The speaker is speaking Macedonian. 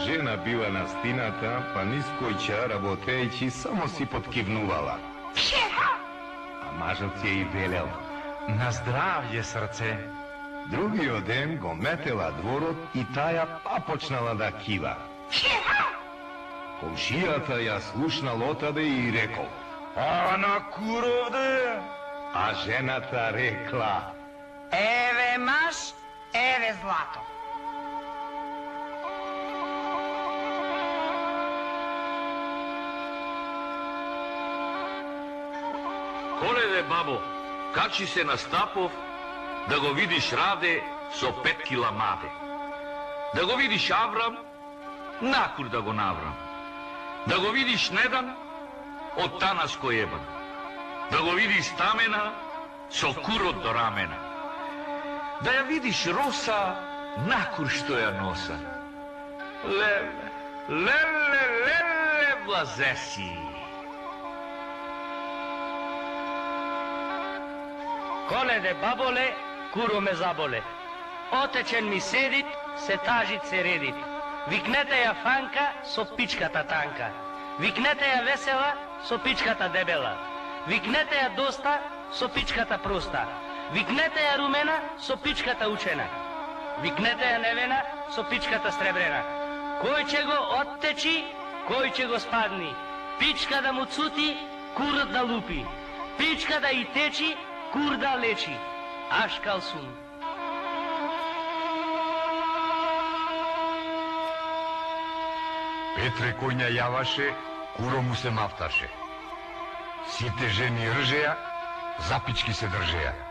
жена била на стината, па нискојча, работејќи, само си подкивнувала. А мажот ја и велел: На здравје, срце. Другиот ден го метела дворот и таја па почнала да кива. Комшијата ја слушнал отаде и рекол: А на куровде? А жената рекла: Еве маш, еве злато. Коледе, бабо, качи се на Стапов да го видиш Раде со 5 кила маде. Да го видиш Аврам, накур да го наврам. Да го видиш Недан, од Танаско ебан. Да го видиш Стамена, со курот до рамена. Да ја видиш Роса, накур што ја носа. Леле, блазеси. Коледе, баболе, куро ме заболе. Отечен ми седит, се тажит се редит. Викнете ја Фанка со пичката танка. Викнете ја Весела со пичката дебела. Викнете ја Доста со пичката проста. Викнете ја Румена со пичката учена. Викнете ја Невена со пичката сребрена. Кој ќе го оттечи, кој ќе го спадни. Пичка да му цути, курот да лупи. Пичка да и течи, кур да лечи. Ашкал сум. Петре коња јаваше, куро му се мафташе. Сите жени ржеја, запички се држеја.